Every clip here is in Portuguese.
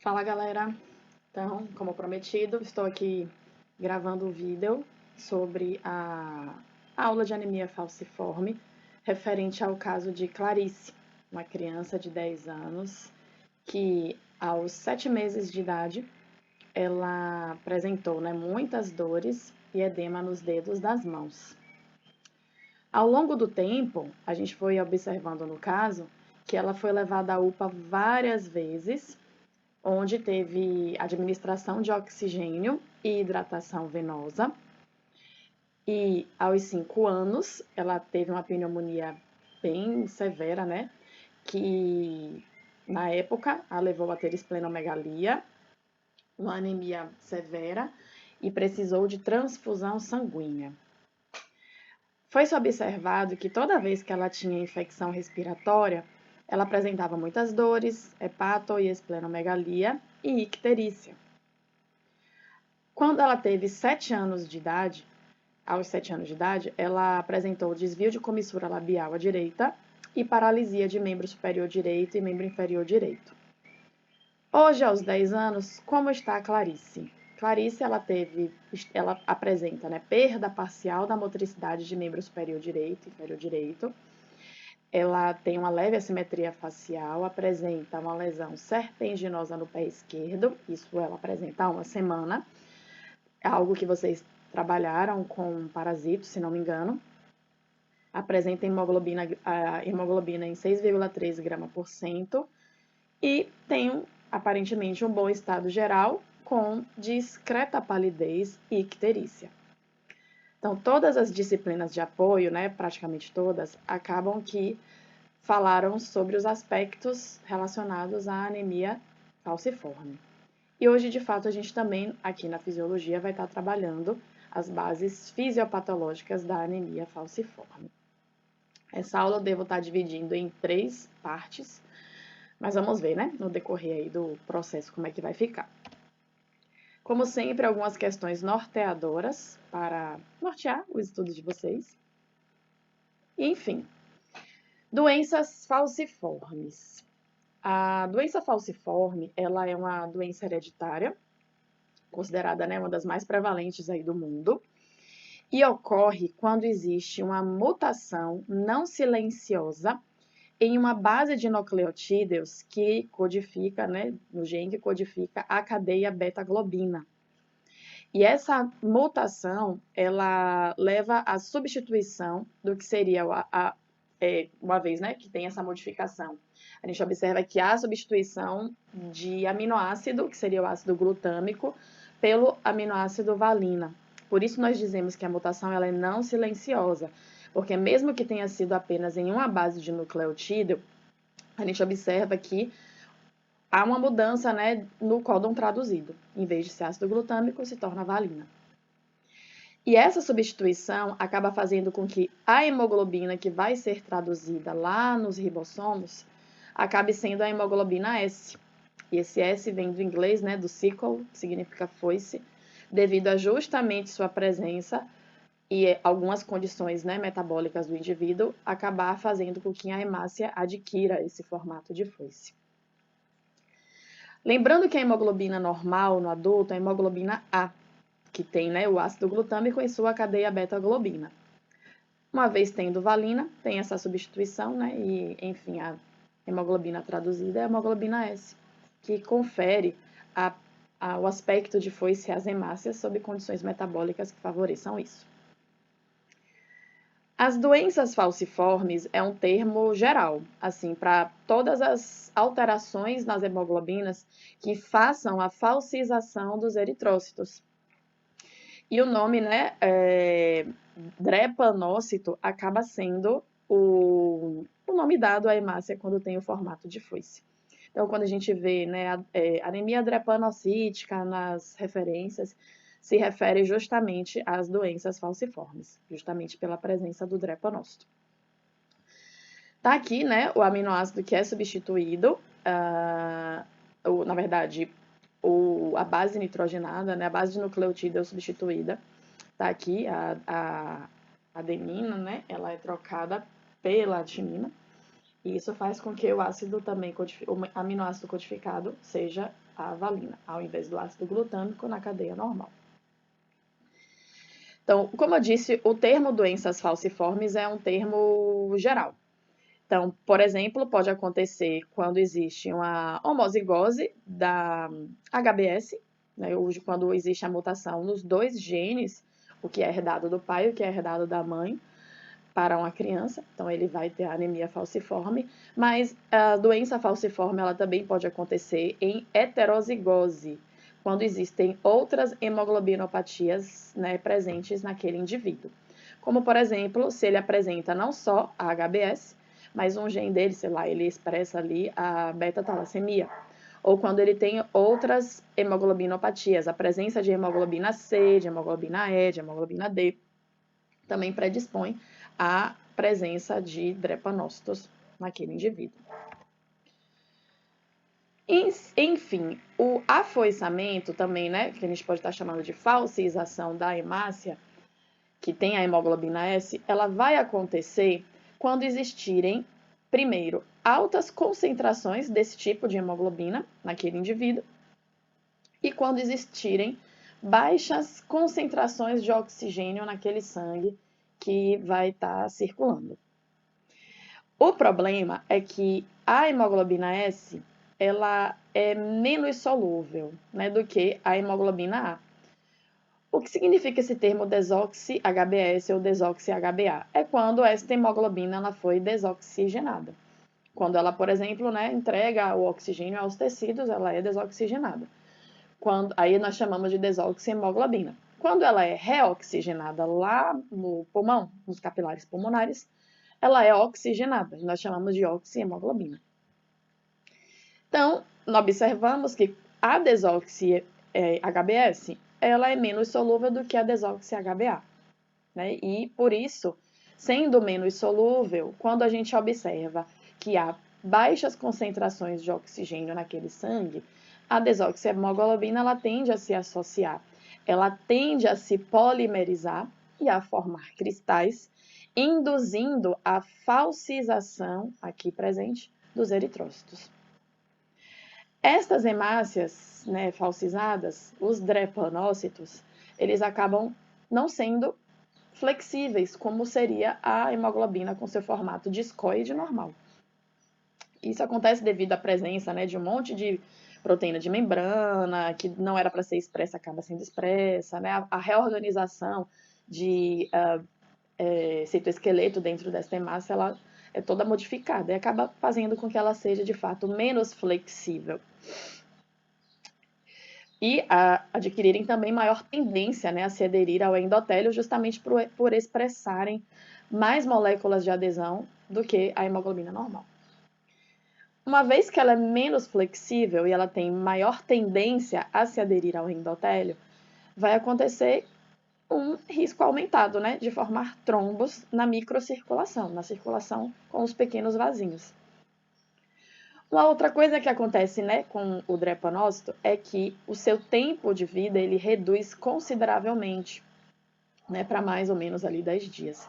Fala galera, então, como prometido, estou aqui gravando um vídeo sobre a aula de anemia falciforme referente ao caso de Clarice, uma criança de 10 anos que aos 7 meses de idade ela apresentou muitas dores e edema nos dedos das mãos. Ao longo do tempo, a gente foi observando no caso que ela foi levada à UPA várias vezes, onde teve administração de oxigênio e hidratação venosa. E aos 5 anos, ela teve uma pneumonia bem severa, que na época a levou a ter esplenomegalia, uma anemia severa e precisou de transfusão sanguínea. Foi-se observado que toda vez que ela tinha infecção respiratória, ela apresentava muitas dores, hepato e esplenomegalia e icterícia. Quando ela teve 7 anos de idade, aos 7 anos de idade, ela apresentou desvio de comissura labial à direita e paralisia de membro superior direito e membro inferior direito. Hoje, aos 10 anos, como está a Clarice? Clarice, ela apresenta perda parcial da motricidade de membro superior direito e inferior direito. Ela tem uma leve assimetria facial, apresenta uma lesão serpenginosa no pé esquerdo, isso ela apresenta há uma semana, algo que vocês trabalharam com parasito, se não me engano. Apresenta hemoglobina em 6,3 gramas por cento e tem aparentemente um bom estado geral com discreta palidez e icterícia. Então, todas as disciplinas de apoio, praticamente todas, acabam que falaram sobre os aspectos relacionados à anemia falciforme. E hoje, de fato, a gente também, aqui na fisiologia, vai estar trabalhando as bases fisiopatológicas da anemia falciforme. Essa aula eu devo estar dividindo em 3 partes, mas vamos ver, no decorrer aí do processo, como é que vai ficar. Como sempre, algumas questões norteadoras para nortear o estudo de vocês. Enfim, doenças falciformes. A doença falciforme, ela é uma doença hereditária, considerada uma das mais prevalentes aí do mundo, e ocorre quando existe uma mutação não silenciosa em uma base de nucleotídeos que codifica, no gene que codifica a cadeia beta-globina. E essa mutação, ela leva à substituição do que seria uma vez, que tem essa modificação. A gente observa que há substituição de aminoácido, que seria o ácido glutâmico, pelo aminoácido valina. Por isso nós dizemos que a mutação ela é não silenciosa, porque mesmo que tenha sido apenas em uma base de nucleotídeo, a gente observa que há uma mudança no códon traduzido. Em vez de ser ácido glutâmico, se torna valina. E essa substituição acaba fazendo com que a hemoglobina que vai ser traduzida lá nos ribossomos acabe sendo a hemoglobina S. E esse S vem do inglês, do sickle, que significa foice, devido a justamente sua presença e algumas condições metabólicas do indivíduo acabar fazendo com que a hemácia adquira esse formato de foice. Lembrando que a hemoglobina normal no adulto é a hemoglobina A, que tem o ácido glutâmico em sua cadeia beta-globina. Uma vez tendo valina, tem essa substituição, e enfim, a hemoglobina traduzida é a hemoglobina S, que confere o aspecto de foice às hemácias sob condições metabólicas que favoreçam isso. As doenças falciformes é um termo geral, assim, para todas as alterações nas hemoglobinas que façam a falcização dos eritrócitos. E o nome, drepanócito, acaba sendo o nome dado à hemácia quando tem o formato de foice. Então, quando a gente vê anemia drepanocítica nas referências, se refere justamente às doenças falciformes, justamente pela presença do drepanócito. Tá aqui, o aminoácido que é substituído, na verdade, a base nitrogenada, a base de nucleotídeo substituída. Tá aqui a adenina, ela é trocada pela timina. E isso faz com que o ácido também, o aminoácido codificado seja a valina, ao invés do ácido glutâmico na cadeia normal. Então, como eu disse, o termo doenças falciformes é um termo geral. Então, por exemplo, pode acontecer quando existe uma homozigose da HBS, né, quando existe a mutação nos 2 genes, o que é herdado do pai e o que é herdado da mãe, para uma criança. Então, ele vai ter a anemia falciforme, mas a doença falciforme ela também pode acontecer em heterozigose, quando existem outras hemoglobinopatias, né, presentes naquele indivíduo. Como, por exemplo, se ele apresenta não só a HBS, mas um gene dele, sei lá, ele expressa ali a beta-talassemia. Ou quando ele tem outras hemoglobinopatias, a presença de hemoglobina C, de hemoglobina E, de hemoglobina D, também predispõe à presença de drepanócitos naquele indivíduo. Enfim, o afoiçamento também, né, que a gente pode estar chamando de falcização da hemácia, que tem a hemoglobina S, ela vai acontecer quando existirem, primeiro, altas concentrações desse tipo de hemoglobina naquele indivíduo e quando existirem baixas concentrações de oxigênio naquele sangue que vai estar circulando. O problema é que a hemoglobina S ela é menos solúvel, né, do que a hemoglobina A. O que significa esse termo desoxi-HBS ou desoxi-HBA? É quando essa hemoglobina ela foi desoxigenada. Quando ela, por exemplo, né, entrega o oxigênio aos tecidos, ela é desoxigenada. Aí nós chamamos de desoxihemoglobina. Quando ela é reoxigenada lá no pulmão, nos capilares pulmonares, ela é oxigenada. Nós chamamos de oxihemoglobina. Então, nós observamos que a desoxi-HBS ela é menos solúvel do que a desoxi-HBA. Né? E, por isso, sendo menos solúvel, quando a gente observa que há baixas concentrações de oxigênio naquele sangue, a desoxihemoglobina ela tende a se associar, ela tende a se polimerizar e a formar cristais, induzindo a falcização, aqui presente, dos eritrócitos. Estas hemácias, né, falcizadas, os drepanócitos, eles acabam não sendo flexíveis, como seria a hemoglobina com seu formato discoide normal. Isso acontece devido à presença, né, de um monte de proteína de membrana, que não era para ser expressa, acaba sendo expressa, né? A reorganização de citoesqueleto dentro dessa hemácia, ela é toda modificada e acaba fazendo com que ela seja, de fato, menos flexível. E adquirirem também maior tendência, né, a se aderir ao endotélio, justamente por expressarem mais moléculas de adesão do que a hemoglobina normal. Uma vez que ela é menos flexível e ela tem maior tendência a se aderir ao endotélio, vai acontecer um risco aumentado, né, de formar trombos na microcirculação, na circulação com os pequenos vasinhos. Uma outra coisa que acontece, né, com o drepanócito é que o seu tempo de vida ele reduz consideravelmente, né, para mais ou menos ali 10 dias.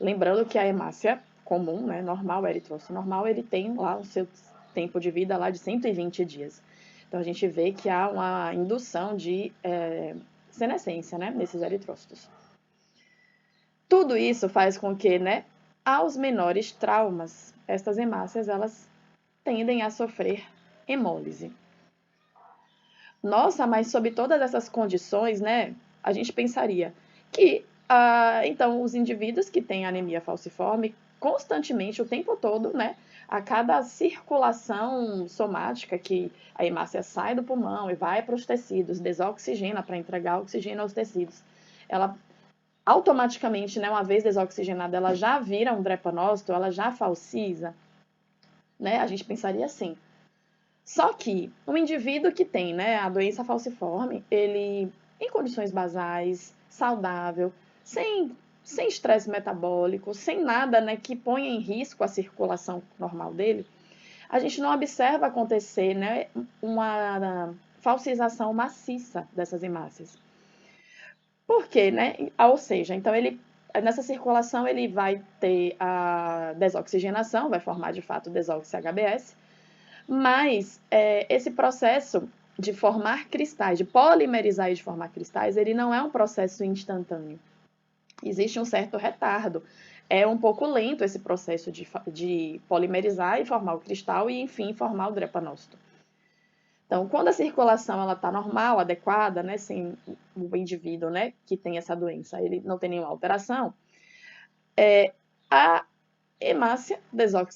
Lembrando que a hemácia comum, né, normal, o eritrócito normal, ele tem lá o seu tempo de vida lá de 120 dias. Então, a gente vê que há uma indução de senescência, né, nesses eritrócitos. Tudo isso faz com que, né, aos menores traumas, estas hemácias, elas tendem a sofrer hemólise. Nossa, mas sob todas essas condições, né, a gente pensaria que, então, os indivíduos que têm anemia falciforme, constantemente, o tempo todo, né, a cada circulação somática que a hemácia sai do pulmão e vai para os tecidos, desoxigena para entregar oxigênio aos tecidos, ela automaticamente, né, uma vez desoxigenada, ela já vira um drepanócito, ela já falciza, né, a gente pensaria assim. Só que um indivíduo que tem, né, a doença falciforme, ele, em condições basais, saudável, sem estresse metabólico, sem nada, né, que ponha em risco a circulação normal dele, a gente não observa acontecer, né, uma falcização maciça dessas hemácias. Por quê, né? Ou seja, então ele nessa circulação ele vai ter a desoxigenação, vai formar de fato desoxi-HBS, mas esse processo de formar cristais, de polimerizar e de formar cristais, ele não é um processo instantâneo. Existe um certo retardo. É um pouco lento esse processo de polimerizar e formar o cristal e, enfim, formar o drepanócito. Então, quando a circulação está normal, adequada, né, sem o indivíduo, né, que tem essa doença, ele não tem nenhuma alteração, a hemácia,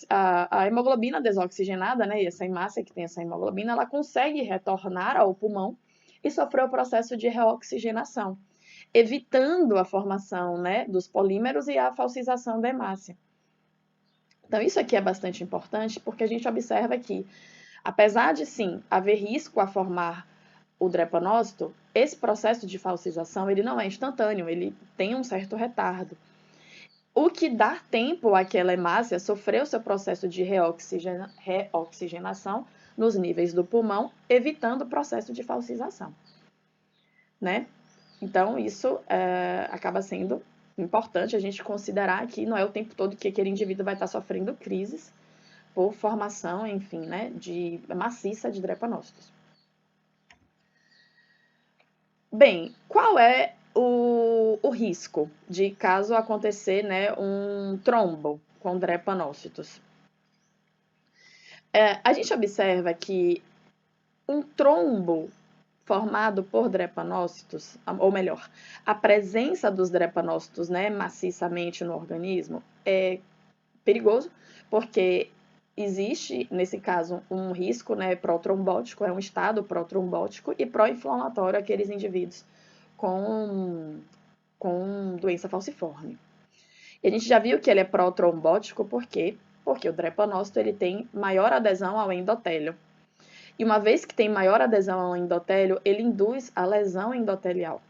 a hemoglobina desoxigenada, né, e essa hemácia que tem essa hemoglobina, ela consegue retornar ao pulmão e sofrer o processo de reoxigenação, evitando a formação, né, dos polímeros e a falcização da hemácia. Então, isso aqui é bastante importante porque a gente observa que, apesar de, sim, haver risco a formar o drepanócito, esse processo de falcização ele não é instantâneo, ele tem um certo retardo. O que dá tempo àquela hemácia sofrer o seu processo de reoxigenação nos níveis do pulmão, evitando o processo de falcização, né? Então, isso acaba sendo importante a gente considerar que não é o tempo todo que aquele indivíduo vai estar sofrendo crises por formação, enfim, né, de maciça de drepanócitos. Bem, qual é o risco de caso acontecer, né, um trombo com drepanócitos? A gente observa que um trombo formado por drepanócitos, ou melhor, a presença dos drepanócitos, né, maciçamente no organismo é perigoso, porque existe, nesse caso, um risco, né, protrombótico, é um estado protrombótico e pró-inflamatório àqueles indivíduos com doença falciforme. E a gente já viu que ele é protrombótico, por quê? Porque o drepanócito ele tem maior adesão ao endotélio. E uma vez que tem maior adesão ao endotélio, ele induz a lesão endotelial.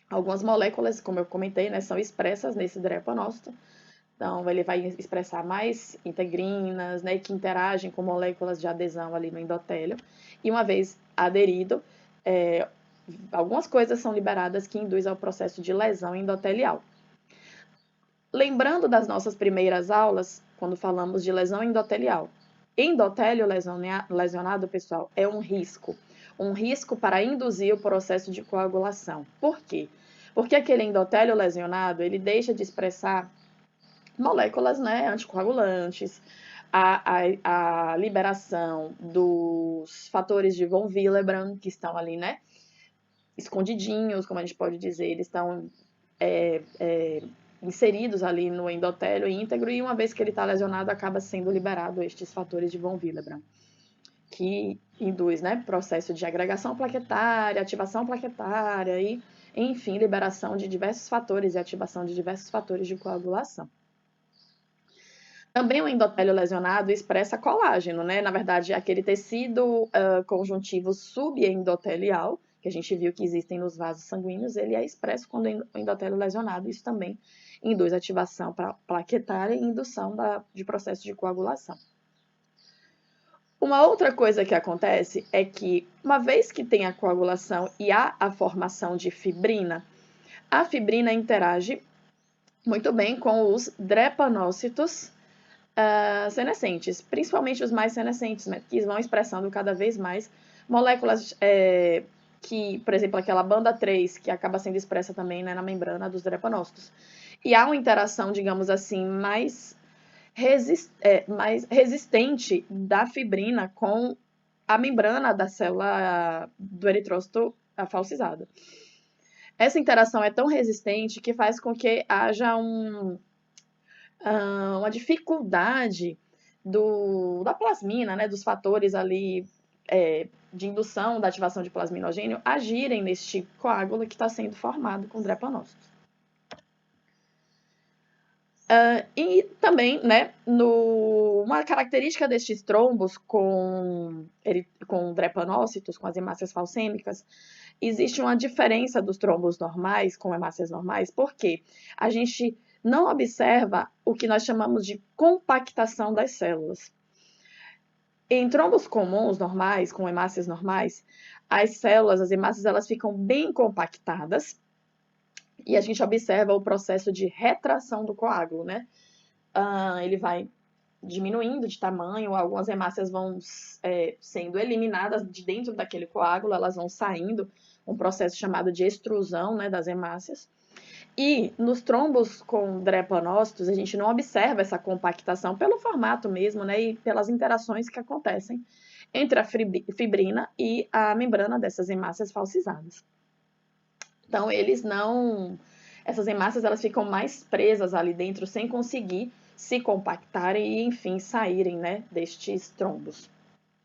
Algumas moléculas, como eu comentei, né, são expressas nesse drepanócito. Então, ele vai expressar mais integrinas, né, que interagem com moléculas de adesão ali no endotélio. E uma vez aderido, algumas coisas são liberadas que induzem ao processo de lesão endotelial. Lembrando das nossas primeiras aulas, quando falamos de lesão endotelial. Endotélio lesionado, pessoal, é um risco para induzir o processo de coagulação. Por quê? Porque aquele endotélio lesionado, ele deixa de expressar moléculas, né, anticoagulantes, a liberação dos fatores de von Willebrand, que estão ali, né, escondidinhos, como a gente pode dizer, eles estão inseridos ali no endotélio íntegro, e uma vez que ele está lesionado, acaba sendo liberado estes fatores de von Willebrand, que induz, né, processo de agregação plaquetária, ativação plaquetária e, enfim, liberação de diversos fatores e ativação de diversos fatores de coagulação. Também o endotélio lesionado expressa colágeno, né? Na verdade, aquele tecido conjuntivo subendotelial, que a gente viu que existem nos vasos sanguíneos, ele é expresso quando o endotélio lesionado. Isso também induz ativação plaquetária e indução de processo de coagulação. Uma outra coisa que acontece é que, uma vez que tem a coagulação e há a formação de fibrina, a fibrina interage muito bem com os drepanócitos senescentes, principalmente os mais senescentes, né, que vão expressando cada vez mais moléculas que, por exemplo, aquela banda 3, que acaba sendo expressa também, né, na membrana dos drepanócitos. E há uma interação, digamos assim, mais resistente da fibrina com a membrana da célula do eritrócito falcizada. Essa interação é tão resistente que faz com que haja uma dificuldade da plasmina, né, dos fatores ali de indução da ativação de plasminogênio agirem neste coágulo que está sendo formado com drepanócitos. E também, né, uma característica destes trombos com drepanócitos, com as hemácias falcêmicas, existe uma diferença dos trombos normais com hemácias normais, porque a gente não observa o que nós chamamos de compactação das células. Em trombos comuns, normais, com hemácias normais, as células, as hemácias, elas ficam bem compactadas E a gente observa o processo de retração do coágulo, né? Ele vai diminuindo de tamanho, algumas hemácias vão sendo eliminadas de dentro daquele coágulo, elas vão saindo, um processo chamado de extrusão, né, das hemácias. E nos trombos com drepanócitos, a gente não observa essa compactação pelo formato mesmo, né, e pelas interações que acontecem entre a fibrina e a membrana dessas hemácias falcizadas. Então, essas hemácias elas ficam mais presas ali dentro, sem conseguir se compactarem e, enfim, saírem, né, destes trombos,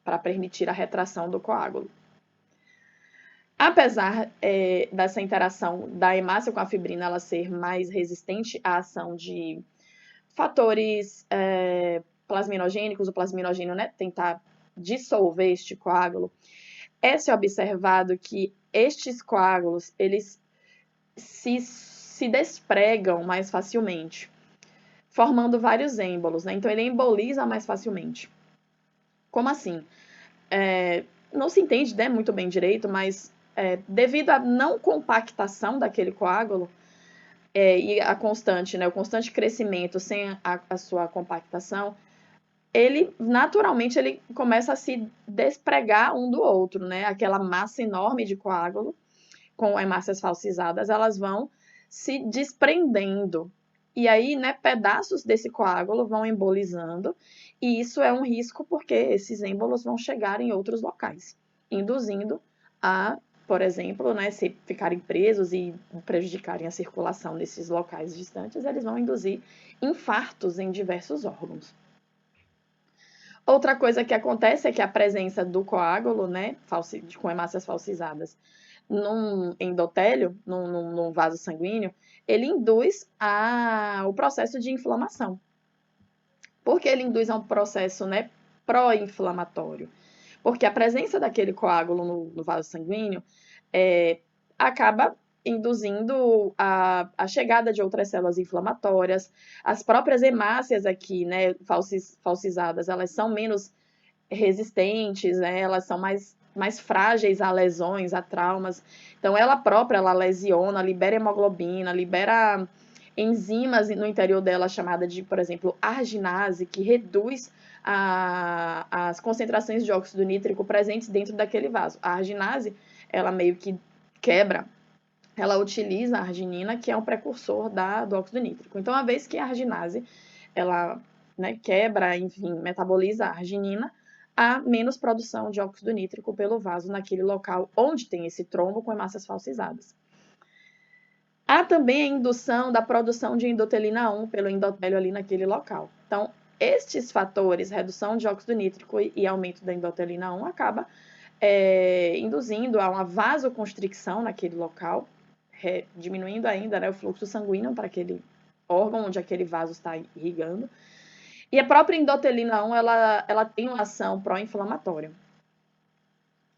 para permitir a retração do coágulo. Apesar dessa interação da hemácia com a fibrina ela ser mais resistente à ação de fatores plasminogênicos, o plasminogênio, né, tentar dissolver este coágulo, é-se observado que estes coágulos, eles se despregam mais facilmente, formando vários êmbolos, né? Então ele emboliza mais facilmente. Como assim? Não se entende, né, muito bem direito, mas devido à não compactação daquele coágulo e a constante, né, o constante crescimento sem a sua compactação, ele naturalmente ele começa a se despregar um do outro, né? Aquela massa enorme de coágulo com hemácias falcizadas, elas vão se desprendendo. E aí, né, pedaços desse coágulo vão embolizando, e isso é um risco porque esses êmbolos vão chegar em outros locais, induzindo a, por exemplo, né, se ficarem presos e prejudicarem a circulação nesses locais distantes, eles vão induzir infartos em diversos órgãos. Outra coisa que acontece é que a presença do coágulo, né, com hemácias falcizadas, num endotélio, num vaso sanguíneo, ele induz o processo de inflamação. Por que ele induz a um processo, né, pró-inflamatório? Porque a presença daquele coágulo no vaso sanguíneo acaba induzindo a chegada de outras células inflamatórias. As próprias hemácias aqui, né, falcizadas, elas são menos resistentes, né, elas são mais frágeis a lesões, a traumas. Então, ela própria, ela lesiona, libera hemoglobina, libera enzimas no interior dela, chamada de, por exemplo, arginase, que reduz as concentrações de óxido nítrico presentes dentro daquele vaso. A arginase, ela meio que quebra, ela utiliza a arginina, que é um precursor do óxido nítrico. Então, uma vez que a arginase, ela, né, quebra, enfim, metaboliza a arginina, há menos produção de óxido nítrico pelo vaso naquele local onde tem esse trombo com hemácias falcizadas. Há também a indução da produção de endotelina 1 pelo endotélio ali naquele local. Então, estes fatores, redução de óxido nítrico e aumento da endotelina 1, acaba induzindo a uma vasoconstricção naquele local, diminuindo ainda, né, o fluxo sanguíneo para aquele órgão onde aquele vaso está irrigando. E a própria endotelina 1, ela tem uma ação pró-inflamatória,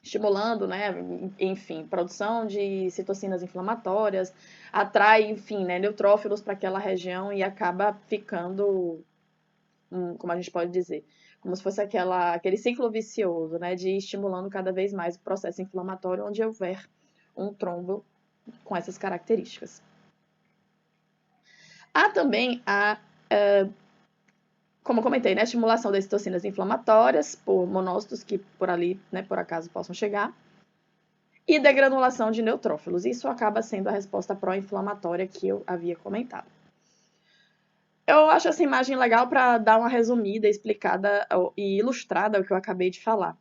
estimulando, né, enfim, produção de citocinas inflamatórias, atrai, enfim, né, neutrófilos para aquela região e acaba ficando, como a gente pode dizer, como se fosse aquele ciclo vicioso, né, de ir estimulando cada vez mais o processo inflamatório onde houver um trombo com essas características. Há também como comentei, né, a estimulação das citocinas inflamatórias por monócitos que por ali, né, por acaso possam chegar, e degranulação de neutrófilos. Isso acaba sendo a resposta pró-inflamatória que eu havia comentado. Eu acho essa imagem legal para dar uma resumida, explicada e ilustrada ao que eu acabei de falar.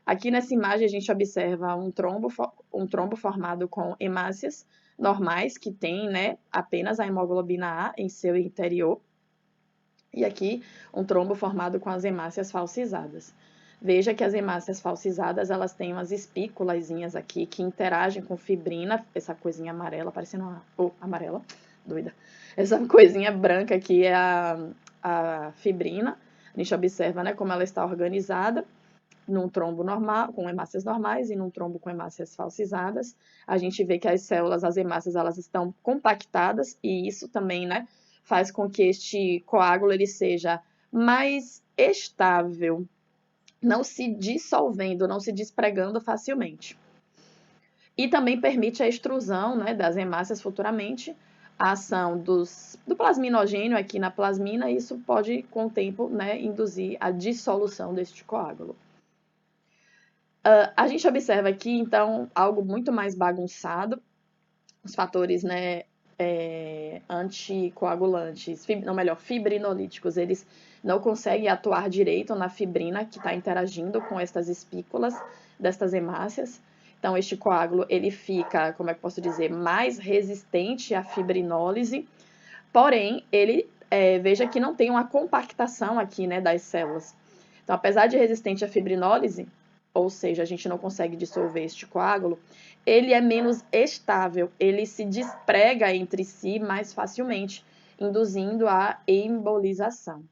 Aqui nessa imagem a gente observa um trombo formado com hemácias normais, que tem, né, apenas a hemoglobina A em seu interior. E aqui um trombo formado com as hemácias falcizadas. Veja que as hemácias falcizadas, elas têm umas espículazinhas aqui que interagem com fibrina, essa coisinha amarela, parecendo uma... amarela, doida. Essa coisinha branca aqui é a fibrina. A gente observa, né, como ela está organizada num trombo normal, com hemácias normais, e num trombo com hemácias falcizadas. A gente vê que as células, as hemácias, elas estão compactadas, e isso também, né, faz com que este coágulo ele seja mais estável, não se dissolvendo, não se despregando facilmente. e também permite a extrusão, né, das hemácias futuramente, a ação do plasminogênio aqui na plasmina, e isso pode, com o tempo, né, induzir a dissolução deste coágulo. A gente observa aqui, então, algo muito mais bagunçado, os fatores, né, anticoagulantes, fibrinolíticos, eles não conseguem atuar direito na fibrina que está interagindo com estas espículas destas hemácias. Então, este coágulo, ele fica, como é que eu posso dizer, mais resistente à fibrinólise, porém, ele, veja que não tem uma compactação aqui, né, das células. Então, apesar de resistente à fibrinólise, ou seja, a gente não consegue dissolver este coágulo, ele é menos estável, ele se desprega entre si mais facilmente, induzindo a embolização.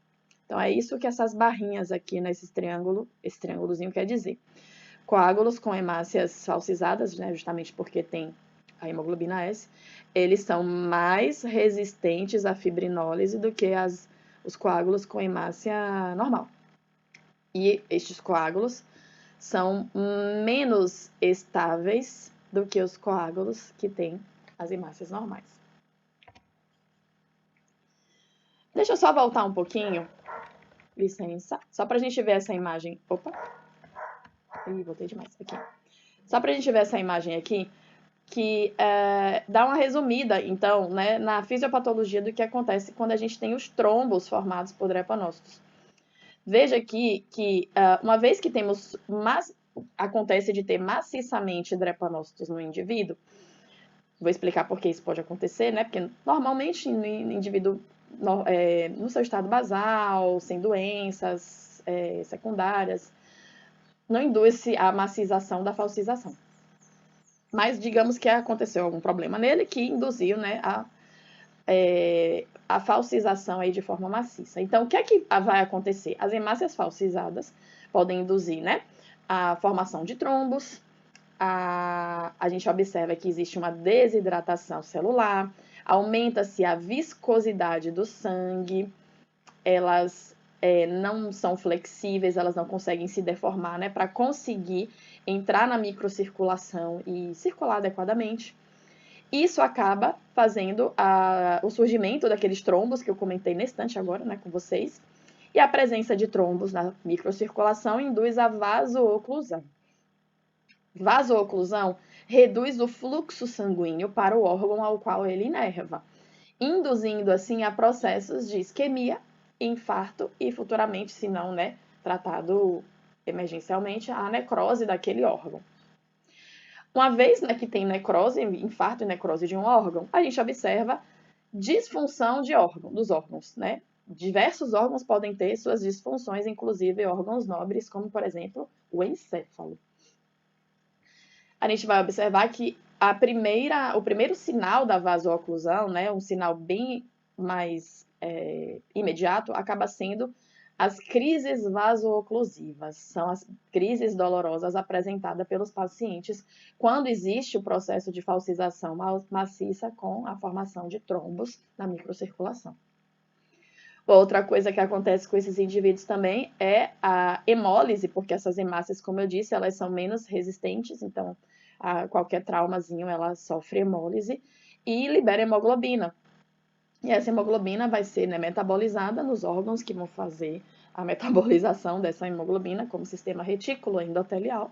Então, é isso que essas barrinhas aqui nesse triângulo, esse triângulozinho quer dizer. Coágulos com hemácias falsizadas, né, justamente porque tem a hemoglobina S, eles são mais resistentes à fibrinólise do que os coágulos com hemácia normal. E estes coágulos são menos estáveis do que os coágulos que têm as hemácias normais. Deixa eu só voltar um pouquinho, licença, só para a gente ver essa imagem. Opa! Ih, voltei demais aqui. Só para a gente ver essa imagem aqui, que dá uma resumida, então, né, na fisiopatologia do que acontece quando a gente tem os trombos formados por drepanócitos. Veja aqui que, uma vez que temos acontece de ter maciçamente drepanócitos no indivíduo, vou explicar por que isso pode acontecer, né? Porque normalmente no indivíduo no seu estado basal, sem doenças secundárias, não induz-se a macização da falcização. Mas digamos que aconteceu algum problema nele que induziu, né, a falcização aí de forma maciça. Então, o que é que vai acontecer? As hemácias falcizadas podem induzir, né, a formação de trombos, a gente observa que existe uma desidratação celular, aumenta-se a viscosidade do sangue, elas não são flexíveis, elas não conseguem se deformar, né, para conseguir entrar na microcirculação e circular adequadamente. Isso acaba fazendo o surgimento daqueles trombos que eu comentei nesse instante agora, né, com vocês, e a presença de trombos na microcirculação induz a vasooclusão. Vasooclusão reduz o fluxo sanguíneo para o órgão ao qual ele inerva, induzindo assim a processos de isquemia, infarto e futuramente, se não, né, tratado emergencialmente, a necrose daquele órgão. Uma vez, né, que tem necrose, infarto e necrose de um órgão, a gente observa disfunção dos órgãos, né? Diversos órgãos podem ter suas disfunções, inclusive órgãos nobres, como, por exemplo, o encéfalo. A gente vai observar que o primeiro sinal da vasooclusão, né, um sinal bem mais imediato, acaba sendo as crises vasooclusivas. São as crises dolorosas apresentadas pelos pacientes quando existe o processo de falcização maciça com a formação de trombos na microcirculação. Outra coisa que acontece com esses indivíduos também é a hemólise, porque essas hemácias, como eu disse, elas são menos resistentes, então a qualquer traumazinho ela sofre hemólise e libera hemoglobina. E essa hemoglobina vai ser, né, metabolizada nos órgãos que vão fazer a metabolização dessa hemoglobina, como o sistema retículo endotelial,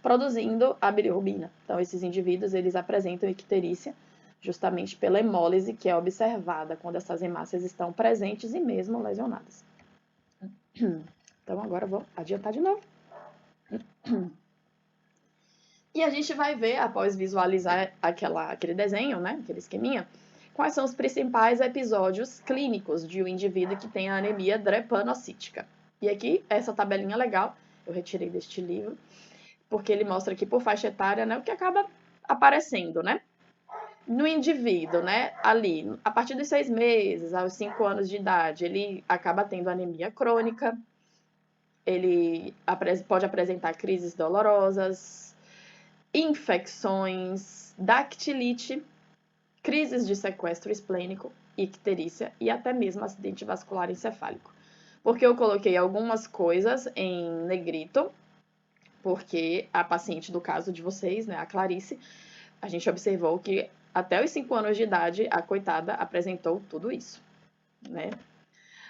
produzindo a bilirrubina. Então, esses indivíduos, eles apresentam icterícia justamente pela hemólise que é observada quando essas hemácias estão presentes e mesmo lesionadas. Então, agora eu vou adiantar de novo. E a gente vai ver, após visualizar aquele desenho, né, aquele esqueminha, quais são os principais episódios clínicos de um indivíduo que tem a anemia drepanocítica. E aqui, essa tabelinha legal, eu retirei deste livro, porque ele mostra aqui por faixa etária, né, o que acaba aparecendo, né? No indivíduo, né, ali, a partir dos 6 meses, aos 5 anos de idade, ele acaba tendo anemia crônica, ele pode apresentar crises dolorosas, infecções, dactilite, crises de sequestro esplênico, icterícia e até mesmo acidente vascular encefálico. Porque eu coloquei algumas coisas em negrito, porque a paciente do caso de vocês, né, a Clarice, a gente observou que até os 5 anos de idade, a coitada apresentou tudo isso, né?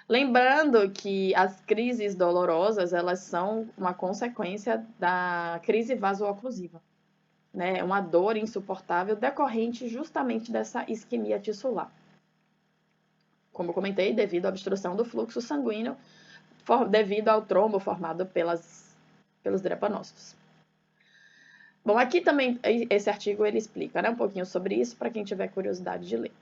Lembrando que as crises dolorosas, elas são uma consequência da crise vaso-oclusiva, né? Uma dor insuportável decorrente justamente dessa isquemia tissular. Como eu comentei, devido à obstrução do fluxo sanguíneo, devido ao trombo formado pelos drepanócitos. Bom, aqui também, esse artigo ele explica, né, um pouquinho sobre isso, para quem tiver curiosidade de ler.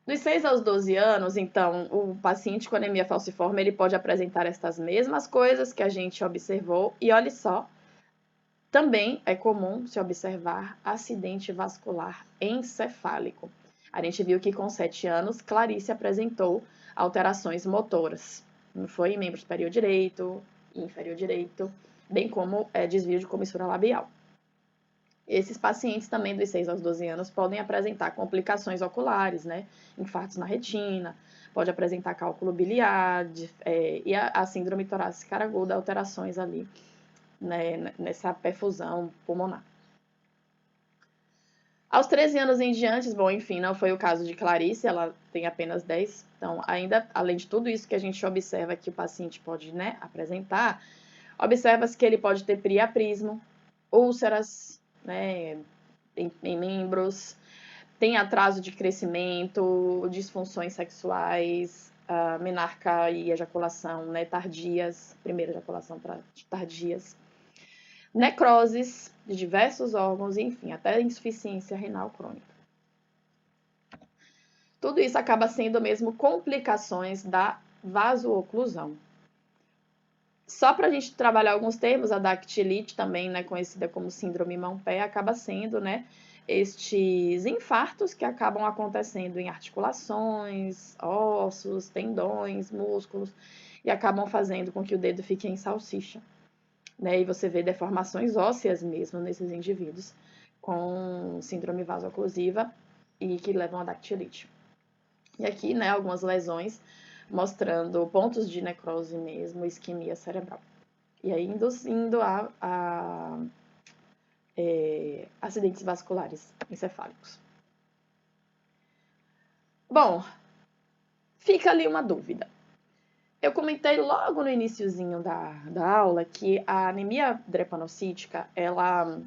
Dos 6 aos 12 anos, então, o paciente com anemia falciforme, ele pode apresentar estas mesmas coisas que a gente observou, e olha só, também é comum se observar acidente vascular encefálico. A gente viu que com 7 anos, Clarice apresentou alterações motoras. Não foi em membro superior direito e inferior direito, bem como desvio de comissura labial. Esses pacientes também dos 6 aos 12 anos podem apresentar complicações oculares, né? Infartos na retina, pode apresentar cálculo biliar e a síndrome torácica aguda, alterações ali, né, nessa perfusão pulmonar. Aos 13 anos em diante, bom, enfim, não foi o caso de Clarice, ela tem apenas 10, então ainda, além de tudo isso que a gente observa que o paciente pode, né, apresentar, observa-se que ele pode ter priaprismo, úlceras, né, em membros, tem atraso de crescimento, disfunções sexuais, menarca e ejaculação, né, tardias, primeira ejaculação tardias, necroses de diversos órgãos, enfim, até insuficiência renal crônica. Tudo isso acaba sendo mesmo complicações da vasooclusão. Só para a gente trabalhar alguns termos, a dactilite também, né, conhecida como síndrome mão-pé, acaba sendo, né, estes infartos que acabam acontecendo em articulações, ossos, tendões, músculos, e acabam fazendo com que o dedo fique em salsicha, né, e você vê deformações ósseas mesmo nesses indivíduos com síndrome vaso-oclusiva e que levam a dactilite. E aqui, né, algumas lesões mostrando pontos de necrose mesmo, isquemia cerebral. E aí induzindo a acidentes vasculares encefálicos. Bom, fica ali uma dúvida. Eu comentei logo no iniciozinho da aula que a anemia drepanocítica, ela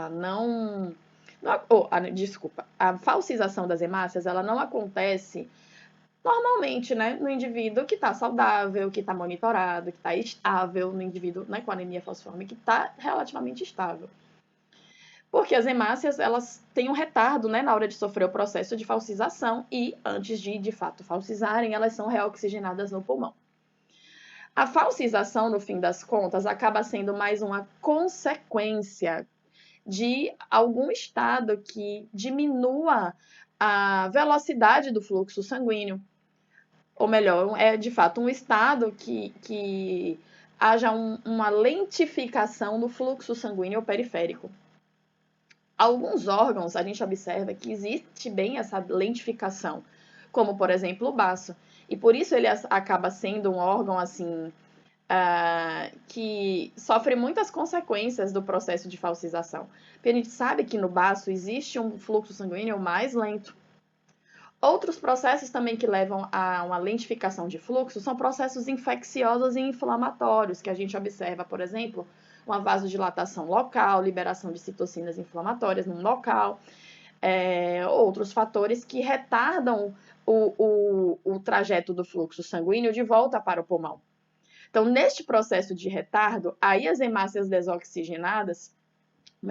não... desculpa, a falcização das hemácias, ela não acontece normalmente, né, no indivíduo que está saudável, que está monitorado, que está estável, no indivíduo, né, com anemia falciforme, que está relativamente estável. Porque as hemácias, elas têm um retardo, né, na hora de sofrer o processo de falcização e, antes de fato, falcizarem, elas são reoxigenadas no pulmão. A falcização, no fim das contas, acaba sendo mais uma consequência de algum estado que diminua a velocidade do fluxo sanguíneo. Ou melhor, é de fato um estado que haja uma lentificação no fluxo sanguíneo periférico. Alguns órgãos a gente observa que existe bem essa lentificação, como por exemplo o baço, e por isso ele acaba sendo um órgão assim que sofre muitas consequências do processo de falcização. Porque a gente sabe que no baço existe um fluxo sanguíneo mais lento. Outros processos também que levam a uma lentificação de fluxo são processos infecciosos e inflamatórios, que a gente observa, por exemplo, uma vasodilatação local, liberação de citocinas inflamatórias num local, outros fatores que retardam o trajeto do fluxo sanguíneo de volta para o pulmão. Então, neste processo de retardo, aí as hemácias desoxigenadas,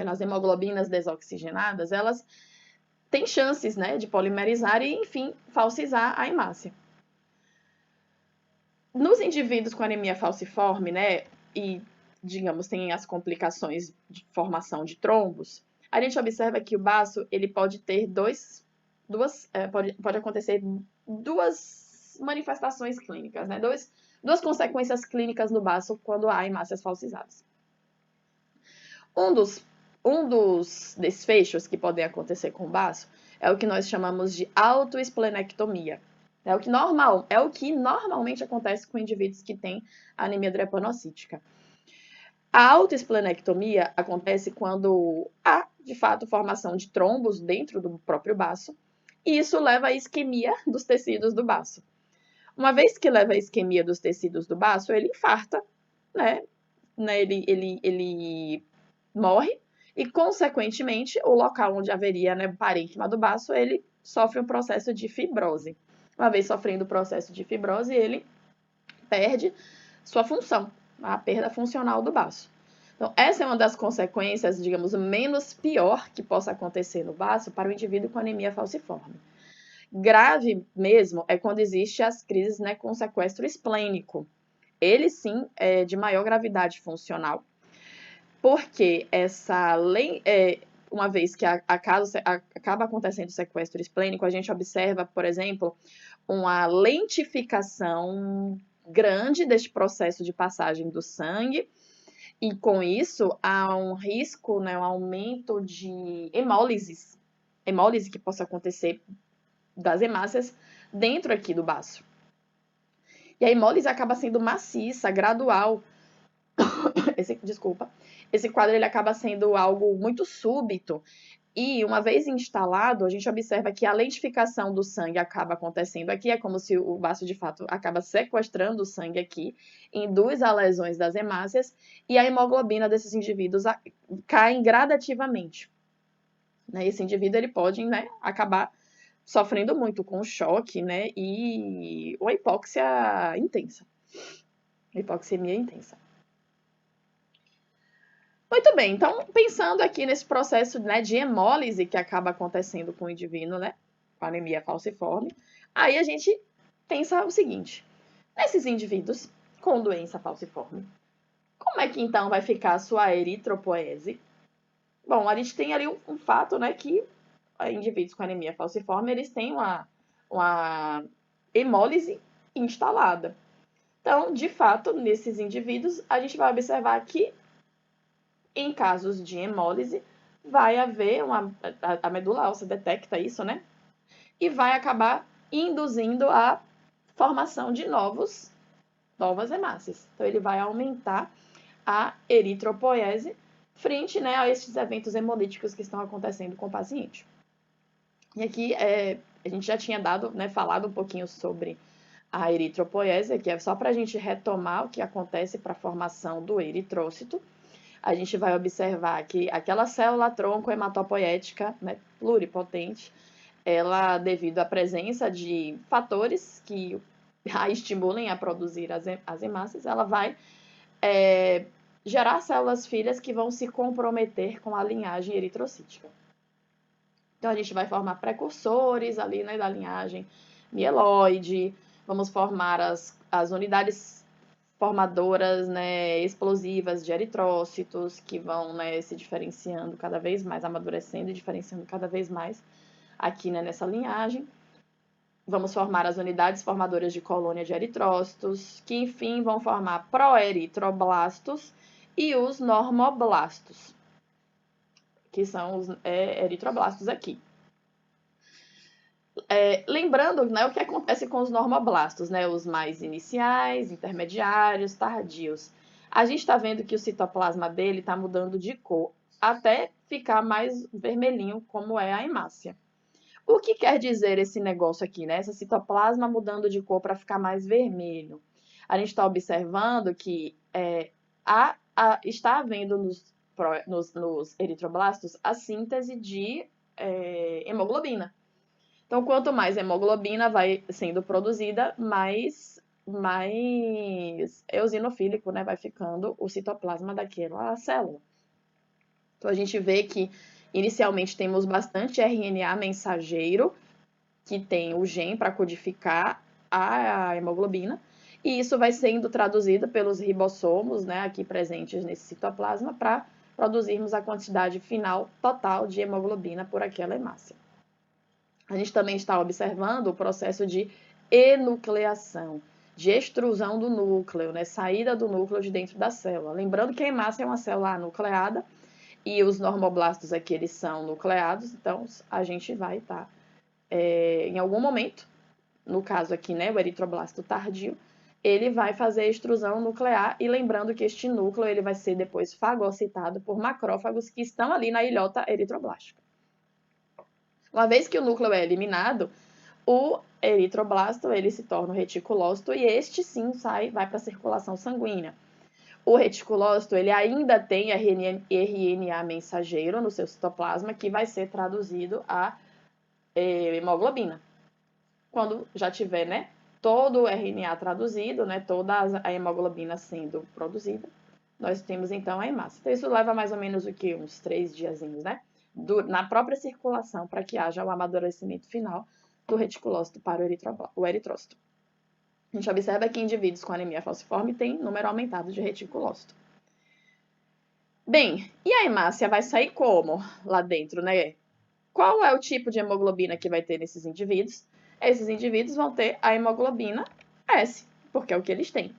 as hemoglobinas desoxigenadas, elas têm chances, né, de polimerizar e, enfim, falcizar a hemácia. Nos indivíduos com anemia falciforme, né, e, digamos, tem as complicações de formação de trombos, a gente observa que o baço, ele pode ter pode acontecer duas manifestações clínicas, né, duas consequências clínicas no baço quando há hemácias falcizadas. Um dos desfechos que podem acontecer com o baço é o que nós chamamos de autoesplenectomia. É o que normalmente acontece com indivíduos que têm anemia drepanocítica. A autoesplenectomia acontece quando há, de fato, formação de trombos dentro do próprio baço, e isso leva à isquemia dos tecidos do baço. Uma vez que leva à isquemia dos tecidos do baço, ele infarta, né? Ele morre e, consequentemente, o local onde haveria, né, parênquima do baço, ele sofre um processo de fibrose. Uma vez sofrendo o processo de fibrose, ele perde sua função, a perda funcional do baço. Então, essa é uma das consequências, digamos, menos pior que possa acontecer no baço para o indivíduo com anemia falciforme. Grave mesmo é quando existem as crises, né, com sequestro esplênico. Ele sim é de maior gravidade funcional, porque uma vez que acaba acontecendo o sequestro esplênico, a gente observa, por exemplo, uma lentificação grande deste processo de passagem do sangue, e com isso há um risco, né, um aumento de hemólise que possa acontecer das hemácias dentro aqui do baço. E a hemólise acaba sendo maciça, gradual. Esse quadro ele acaba sendo algo muito súbito. E uma vez instalado, a gente observa que a lentificação do sangue acaba acontecendo aqui, é como se o baço de fato acaba sequestrando o sangue aqui, induz a lesões das hemácias e a hemoglobina desses indivíduos cai gradativamente. Esse indivíduo ele pode, né, acabar sofrendo muito com choque, né, e uma hipóxia intensa, hipoxemia intensa. Muito bem, então pensando aqui nesse processo, né, de hemólise que acaba acontecendo com o indivíduo, né, com anemia falciforme, aí a gente pensa o seguinte: nesses indivíduos com doença falciforme, como é que então vai ficar a sua eritropoese? Bom, a gente tem ali um fato, né, que indivíduos com anemia falciforme, eles têm uma hemólise instalada. Então, de fato, nesses indivíduos, a gente vai observar que em casos de hemólise, vai haver a medula óssea detecta isso, né? E vai acabar induzindo a formação de novas hemácias. Então, ele vai aumentar a eritropoese frente, né, a esses eventos hemolíticos que estão acontecendo com o paciente. E aqui a gente já tinha falado um pouquinho sobre a eritropoese, que é só para a gente retomar o que acontece para a formação do eritrócito. A gente vai observar que aquela célula tronco hematopoética, né, pluripotente, ela, devido à presença de fatores que a estimulem a produzir as hemácias, ela vai gerar células filhas que vão se comprometer com a linhagem eritrocítica. Então, a gente vai formar precursores ali, né, da linhagem mieloide, vamos formar as unidades formadoras, né, explosivas de eritrócitos, que vão, né, se diferenciando cada vez mais, amadurecendo e diferenciando cada vez mais aqui, né, nessa linhagem. Vamos formar as unidades formadoras de colônia de eritrócitos, que enfim vão formar proeritroblastos e os normoblastos, que são os eritroblastos aqui. Lembrando, né, o que acontece com os normoblastos, né, os mais iniciais, intermediários, tardios. A gente está vendo que o citoplasma dele está mudando de cor até ficar mais vermelhinho, como é a hemácia. O que quer dizer esse negócio aqui, né? Esse citoplasma mudando de cor para ficar mais vermelho. A gente está observando que está havendo nos eritroblastos a síntese de hemoglobina. Então, quanto mais hemoglobina vai sendo produzida, mais eosinofílico, né, vai ficando o citoplasma daquela célula. Então, a gente vê que, inicialmente, temos bastante RNA mensageiro, que tem o gene para codificar a hemoglobina, e isso vai sendo traduzido pelos ribossomos, né, aqui presentes nesse citoplasma, para produzirmos a quantidade final total de hemoglobina por aquela hemácia. A gente também está observando o processo de enucleação, de extrusão do núcleo, né? Saída do núcleo de dentro da célula. Lembrando que a hemácia é uma célula anucleada e os normoblastos aqui eles são nucleados, então a gente vai estar, em algum momento, no caso aqui, né, o eritroblasto tardio, ele vai fazer a extrusão nuclear, e lembrando que este núcleo ele vai ser depois fagocitado por macrófagos que estão ali na ilhota eritroblástica. Uma vez que o núcleo é eliminado, o eritroblasto ele se torna o reticulócito e este sim vai para a circulação sanguínea. O reticulócito ele ainda tem RNA mensageiro no seu citoplasma que vai ser traduzido a hemoglobina. Quando já tiver, né, todo o RNA traduzido, né, toda a hemoglobina sendo produzida, nós temos então a hemácia. Então isso leva mais ou menos o que? Uns 3 diazinhos, né? Na própria circulação para que haja o amadurecimento final do reticulócito para o eritrócito. A gente observa que indivíduos com anemia falciforme têm número aumentado de reticulócito. Bem, e a hemácia vai sair como lá dentro, né? Qual é o tipo de hemoglobina que vai ter nesses indivíduos? Esses indivíduos vão ter a hemoglobina S, porque é o que eles têm.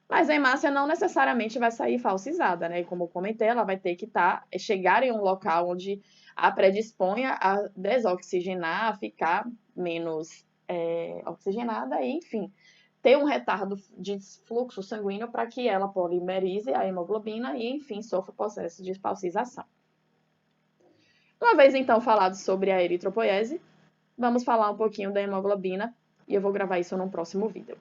Mas a hemácia não necessariamente vai sair falsizada, né? Como eu comentei, ela vai ter que chegar em um local onde a predisponha a desoxigenar, a ficar menos oxigenada e, enfim, ter um retardo de fluxo sanguíneo para que ela polimerize a hemoglobina e, enfim, sofra o processo de falsização. Uma vez, então, falado sobre a eritropoiese, vamos falar um pouquinho da hemoglobina e eu vou gravar isso num próximo vídeo.